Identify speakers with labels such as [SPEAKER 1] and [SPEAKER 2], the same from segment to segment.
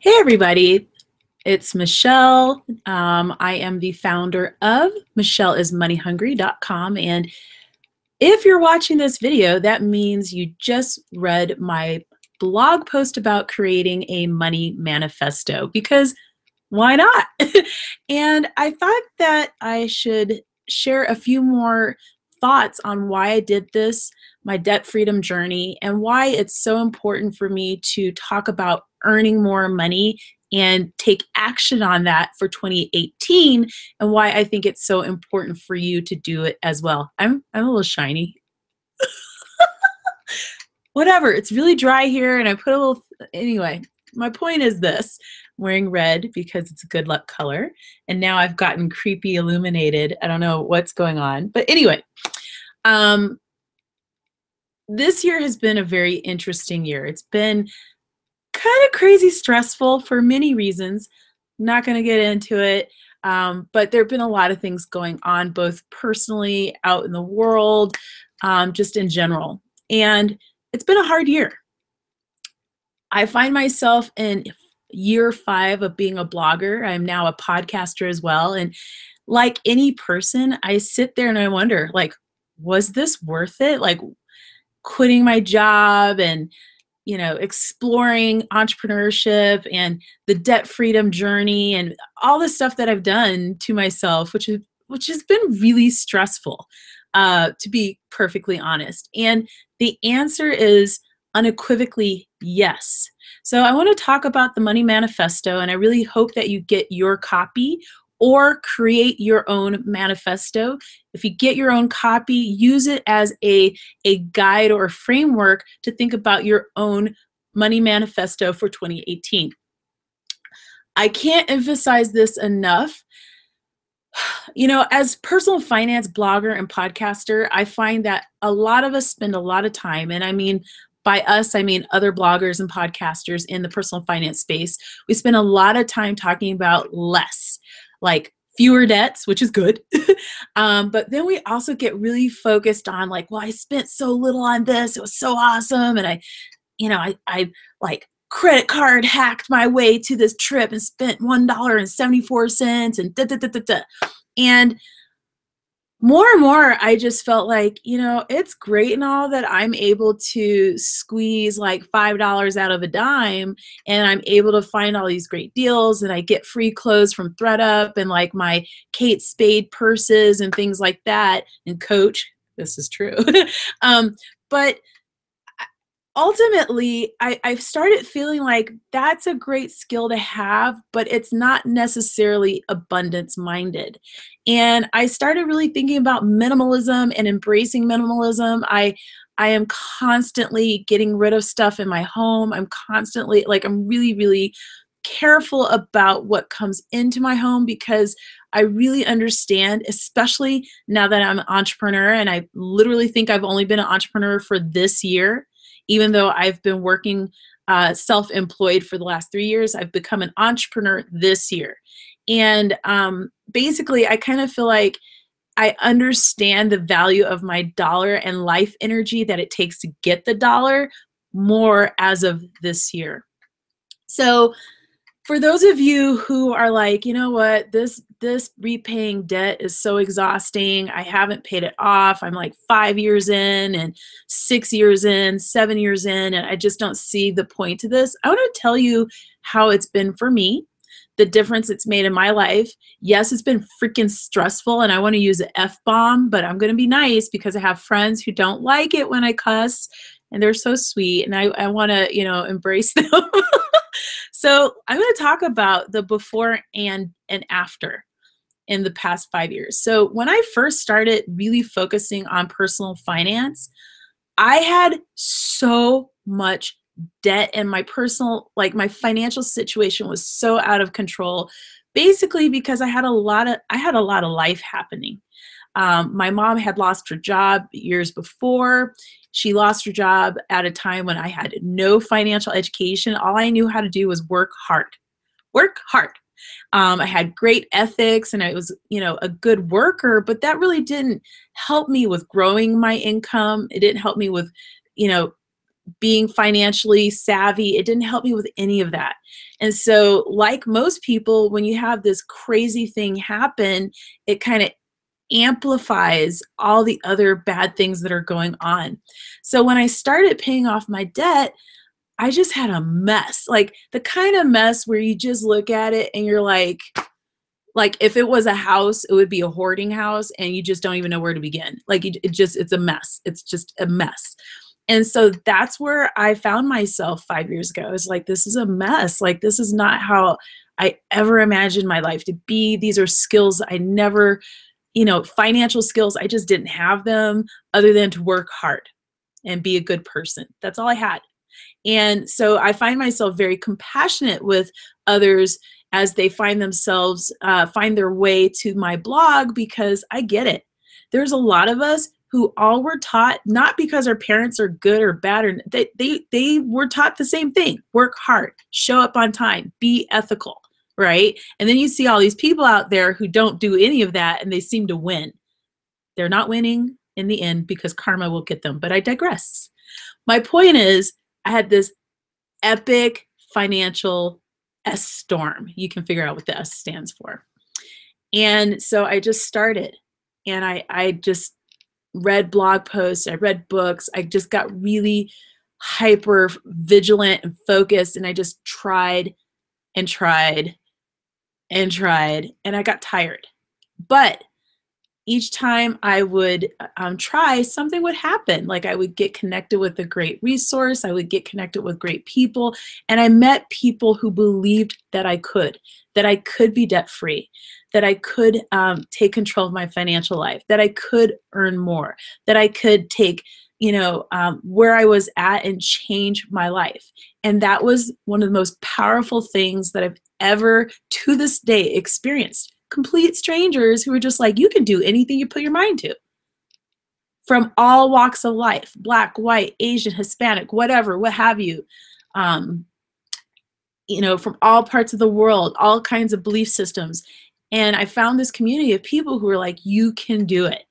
[SPEAKER 1] Hey everybody, it's Michelle. I am the founder of michelleismoneyhungry.com, and if you're watching this video, that means you just read my blog post about creating a money manifesto, because why not? And I thought that I should share a few more thoughts on why I did this, my debt freedom journey, and why it's so important for me to talk about earning more money and take action on that for 2018, and why I think it's so important for you to do it as well. I'm a little shiny. Whatever, it's really dry here and I put a little, anyway, my point is this. I'm wearing red because it's a good luck color, and now I've gotten creepy illuminated. I don't know what's going on, but anyway, um, this year has been a very interesting year. It's been kind of crazy stressful for many reasons. I'm not going to get into it, but there have been a lot of things going on, both personally, out in the world, just in general. And it's been a hard year. I find myself in year 5 of being a blogger. I'm now a podcaster as well. And like any person, I sit there and I wonder, like, was this worth it? Like quitting my job and, exploring entrepreneurship and the debt freedom journey and all the stuff that I've done to myself, which has been really stressful, to be perfectly honest. And the answer is unequivocally yes. So I want to talk about the Money Manifesto, and I really hope that you get your copy or create your own manifesto. If you get your own copy, use it as a guide or a framework to think about your own money manifesto for 2018. I can't emphasize this enough. As personal finance blogger and podcaster, I find that a lot of us spend a lot of time, and I mean, by us, I mean other bloggers and podcasters in the personal finance space, we spend a lot of time talking about less, like fewer debts, which is good. But then we also get really focused on like, well, I spent so little on this. It was so awesome. And I like credit card hacked my way to this trip and spent $1.74 and da da da da da. And more and more, I just felt like, it's great and all that I'm able to squeeze like $5 out of a dime, and I'm able to find all these great deals, and I get free clothes from ThredUp and like my Kate Spade purses and things like that, and Coach. This is true. But ultimately, I've started feeling like that's a great skill to have, but it's not necessarily abundance minded. And I started really thinking about minimalism and embracing minimalism. I am constantly getting rid of stuff in my home. I'm constantly I'm really, really careful about what comes into my home, because I really understand, especially now that I'm an entrepreneur, and I literally think I've only been an entrepreneur for this year. Even though I've been working self-employed for the last 3 years, I've become an entrepreneur this year. And basically, I kind of feel like I understand the value of my dollar and life energy that it takes to get the dollar more as of this year. So for those of you who are like, you know what, this repaying debt is so exhausting. I haven't paid it off. I'm like 5 years in and 6 years in, 7 years in, and I just don't see the point to this. I want to tell you how it's been for me, the difference it's made in my life. Yes, it's been freaking stressful, and I want to use an F-bomb, but I'm going to be nice because I have friends who don't like it when I cuss, and they're so sweet, and I want to, embrace them. So I'm going to talk about the before and after in the past 5 years. So when I first started really focusing on personal finance, I had so much debt, and my my financial situation was so out of control, basically because I had a lot of life happening. My mom had lost her job years before. She lost her job at a time when I had no financial education. All I knew how to do was work hard. Work hard. I had great ethics, and I was, a good worker, but that really didn't help me with growing my income. It didn't help me with, being financially savvy. It didn't help me with any of that. And so, like most people, when you have this crazy thing happen, it kind of amplifies all the other bad things that are going on. So when I started paying off my debt, I just had a mess, like the kind of mess where you just look at it and you're like if it was a house, it would be a hoarding house and you just don't even know where to begin. Like it's a mess. It's just a mess. And so that's where I found myself 5 years ago. I was like, this is a mess. Like, this is not how I ever imagined my life to be. These are skills I never, financial skills. I just didn't have them other than to work hard and be a good person. That's all I had. And so I find myself very compassionate with others as they find themselves, find their way to my blog, because I get it. There's a lot of us who all were taught, not because our parents are good or bad, or they were taught the same thing: work hard, show up on time, be ethical, right? And then you see all these people out there who don't do any of that and they seem to win. They're not winning in the end because karma will get them, but I digress. My point is, I had this epic financial S storm. You can figure out what the S stands for. And so I just started, and I just read blog posts, I read books, I just got really hyper vigilant and focused, and I just tried and tried and tried, and I got tired. But each time I would try, something would happen. Like, I would get connected with a great resource, I would get connected with great people, and I met people who believed that I could be debt-free, that I could take control of my financial life, that I could earn more, that I could take, where I was at and change my life. And that was one of the most powerful things that I've ever, to this day, experienced. Complete strangers who were just like, you can do anything you put your mind to. From all walks of life, Black, white, Asian, Hispanic, whatever, what have you. From all parts of the world, all kinds of belief systems. And I found this community of people who were like, you can do it.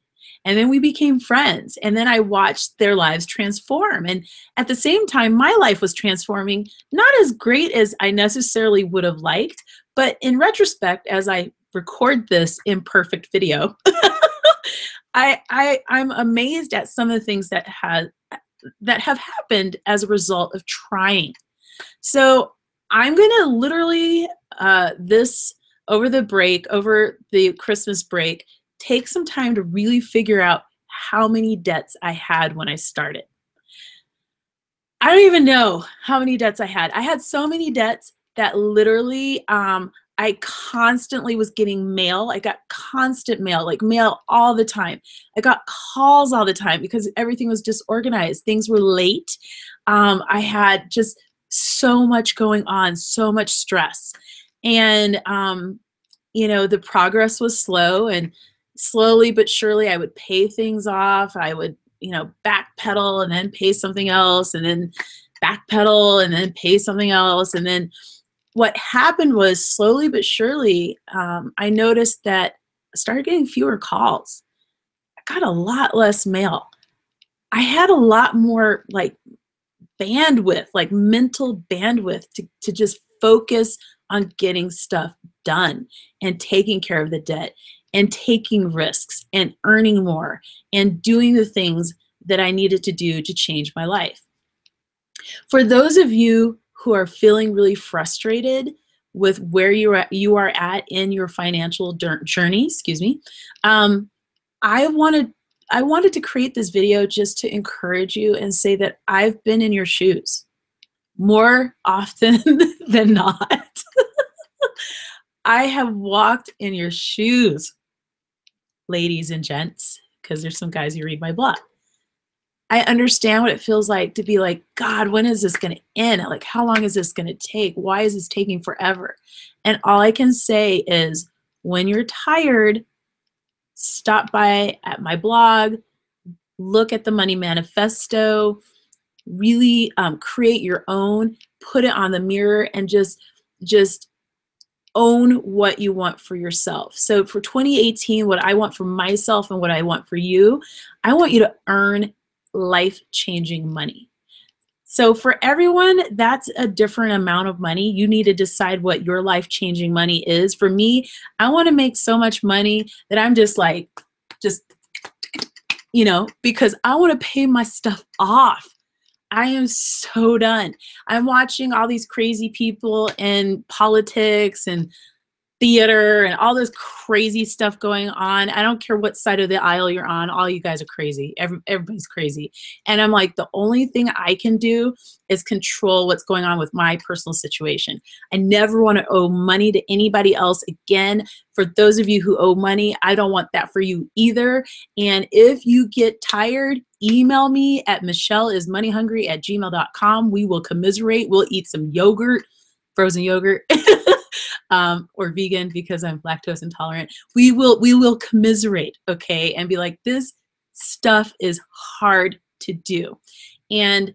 [SPEAKER 1] And then we became friends. And then I watched their lives transform. And at the same time, my life was transforming, not as great as I necessarily would have liked, but in retrospect, as I record this imperfect video, I'm amazed at some of the things that have happened as a result of trying. So I'm going to literally, over the Christmas break, take some time to really figure out how many debts I had when I started. I don't even know how many debts I had. I had so many debts that literally, I constantly was getting mail. I got constant mail, like mail all the time. I got calls all the time because everything was disorganized. Things were late. I had just so much going on, so much stress. And, the progress was slow, and slowly but surely I would pay things off. I would, backpedal and then pay something else, and then backpedal and then pay something else. And then what happened was, slowly but surely, I noticed that I started getting fewer calls. I got a lot less mail. I had a lot more bandwidth, like mental bandwidth to just focus on getting stuff done and taking care of the debt and taking risks and earning more and doing the things that I needed to do to change my life. For those of you who are feeling really frustrated with where you are at in your financial journey, I wanted to create this video just to encourage you and say that I've been in your shoes more often than not. I have walked in your shoes, ladies and gents, because there's some guys who read my blog. I understand what it feels like to be like, God, when is this going to end? Like, how long is this going to take? Why is this taking forever? And all I can say is, when you're tired, stop by at my blog, look at the Money Manifesto, really create your own, put it on the mirror, and just own what you want for yourself. So for 2018, what I want for myself and what I want for you, I want you to earn life-changing money. So for everyone, that's a different amount of money. You need to decide what your life-changing money is. For me, I want to make so much money that I'm just like, just, because I want to pay my stuff off. I am so done. I'm watching all these crazy people in politics and theater and all this crazy stuff going on. I don't care what side of the aisle you're on. All you guys are crazy. Everybody's crazy. And I'm like, the only thing I can do is control what's going on with my personal situation. I never want to owe money to anybody else again. For those of you who owe money, I don't want that for you either. And if you get tired, email me at michelleismoneyhungry@gmail.com. We will commiserate. We'll eat some yogurt, frozen yogurt. Or vegan because I'm lactose intolerant. We will commiserate, okay, and be like, this stuff is hard to do. And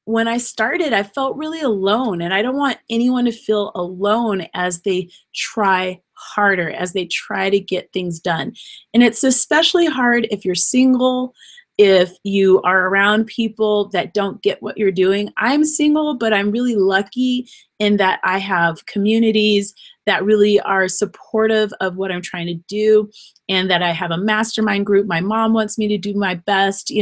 [SPEAKER 1] when I started, I felt really alone, and I don't want anyone to feel alone as they try harder, as they try to get things done. And it's especially hard if you're single, if you are around people that don't get what you're doing. I'm single, but I'm really lucky in that I have communities that really are supportive of what I'm trying to do, and that I have a mastermind group. My mom wants me to do my best,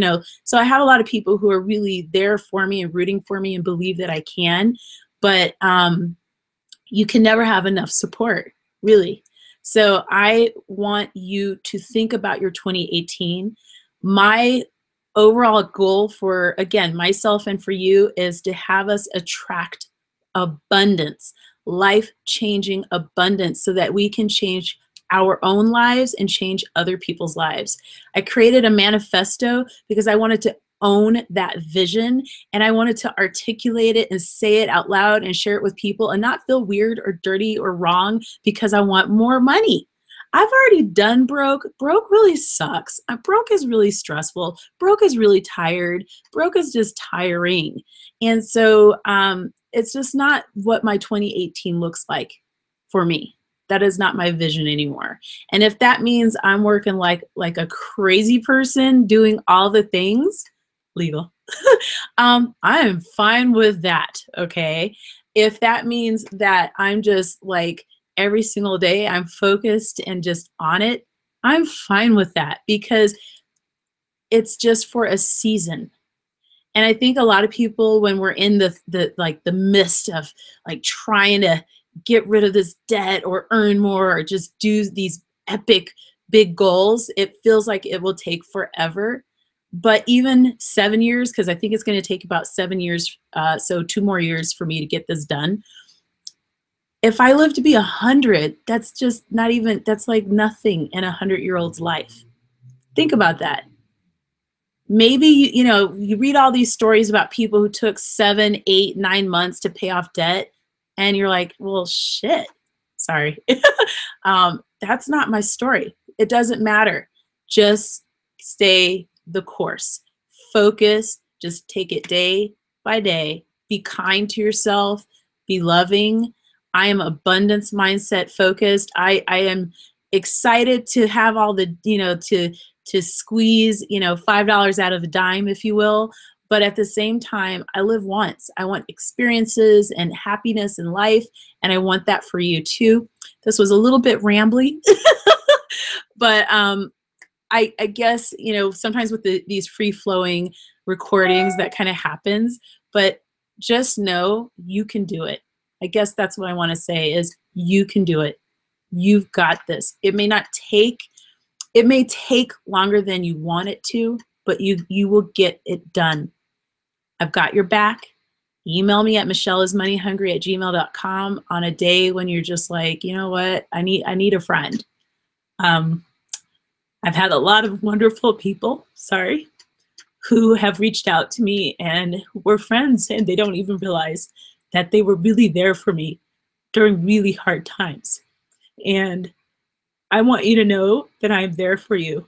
[SPEAKER 1] so I have a lot of people who are really there for me and rooting for me and believe that I can. But you can never have enough support, really. So I want you to think about your 2018. My overall goal for, again, myself and for you is to have us attract abundance, life-changing abundance, so that we can change our own lives and change other people's lives. I created a manifesto because I wanted to own that vision, and I wanted to articulate it and say it out loud and share it with people and not feel weird or dirty or wrong because I want more money. I've already done broke. Broke really sucks. Broke is really stressful. Broke is really tired. Broke is just tiring. And so it's just not what my 2018 looks like for me. That is not my vision anymore. And if that means I'm working like a crazy person doing all the things, legal, I am fine with that, okay? If that means that I'm just like, every single day I'm focused and just on it, I'm fine with that, because it's just for a season. And I think a lot of people, when we're in the midst of like trying to get rid of this debt or earn more or just do these epic big goals, it feels like it will take forever. But even 7 years, because I think it's going to take about 7 years, so 2 more years for me to get this done. If I live to be 100, that's just not even, that's like nothing in a 100-year-old's life. Think about that. Maybe, you read all these stories about people who took 7, 8, 9 months to pay off debt, and you're like, well, shit, sorry. That's not my story. It doesn't matter. Just stay the course. Focus. Just take it day by day. Be kind to yourself. Be loving. I am abundance mindset focused. I am excited to have all the, to squeeze, $5 out of a dime, if you will. But at the same time, I live once. I want experiences and happiness in life, and I want that for you too. This was a little bit rambly, but I guess, sometimes with these free-flowing recordings, that kind of happens. But just know you can do it. I guess that's what I want to say is you can do it. You've got this. It may take longer than you want it to, but you will get it done. I've got your back. Email me at michelleismoneyhungry@gmail.com on a day when you're just like, you know what, I need a friend. I've had a lot of wonderful people, who have reached out to me and were friends, and they don't even realize that they were really there for me during really hard times. And I want you to know that I am there for you.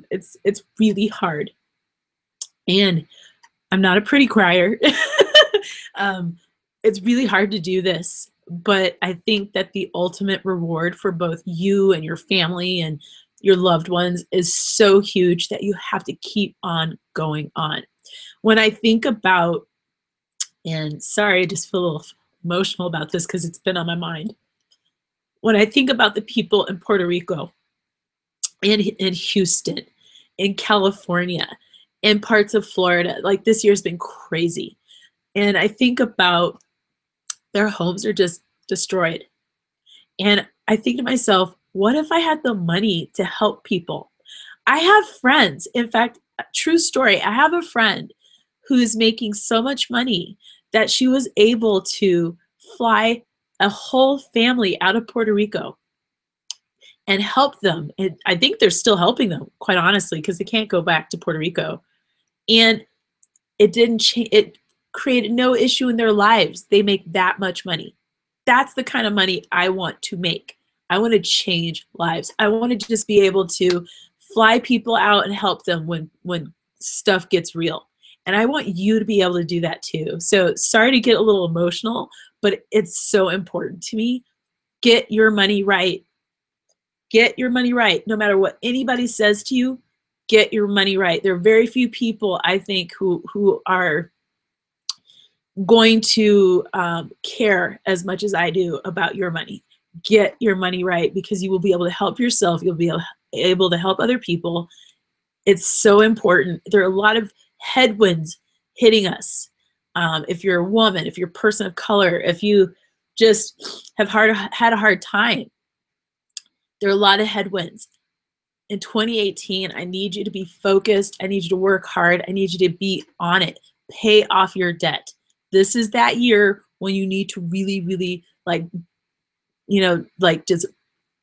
[SPEAKER 1] It's really hard. And I'm not a pretty crier. It's really hard to do this, but I think that the ultimate reward for both you and your family and your loved ones is so huge that you have to keep on going on. When I think about And sorry, I just feel a little emotional about this because it's been on my mind. When I think about the people in Puerto Rico, in Houston, in California, in parts of Florida, like this year's been crazy. And I think about their homes are just destroyed. And I think to myself, what if I had the money to help people? I have friends. In fact, true story, I have a friend who's making so much money that she was able to fly a whole family out of Puerto Rico and help them. And I think they're still helping them, quite honestly, because they can't go back to Puerto Rico. And it didn't change, it created no issue in their lives. They make that much money. That's the kind of money I want to make. I want to change lives. I want to just be able to fly people out and help them when stuff gets real. And I want you to be able to do that too. So sorry to get a little emotional, but it's so important to me. Get your money right. Get your money right. No matter what anybody says to you, get your money right. There are very few people, I think, who are going to care as much as I do about your money. Get your money right, because you will be able to help yourself. You'll be able to help other people. It's so important. There are a lot of headwinds hitting us. If you're a woman, if you're a person of color, if you just have had a hard time, there are a lot of headwinds. In 2018, I need you to be focused. I need you to work hard. I need you to be on it. Pay off your debt. This is that year when you need to really, really just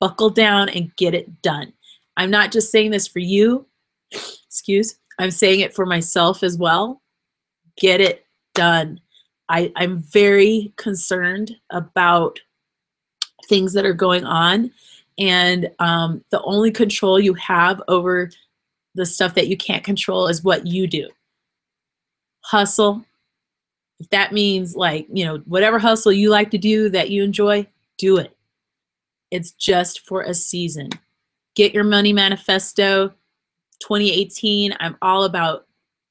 [SPEAKER 1] buckle down and get it done. I'm not just saying this for you, I'm saying it for myself as well. Get it done. I'm very concerned about things that are going on, and the only control you have over the stuff that you can't control is what you do. Hustle. If that means whatever hustle you like to do that you enjoy, do it. It's just for a season. Get your Money Manifesto 2018. I'm all about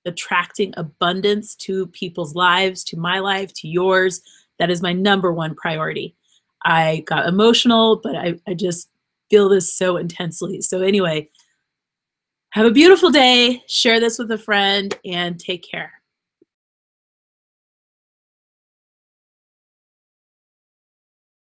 [SPEAKER 1] attracting abundance to people's lives, to my life, to yours. That is my number one priority. I got emotional, but I just feel this so intensely. So anyway, have a beautiful day. Share this with a friend and take care.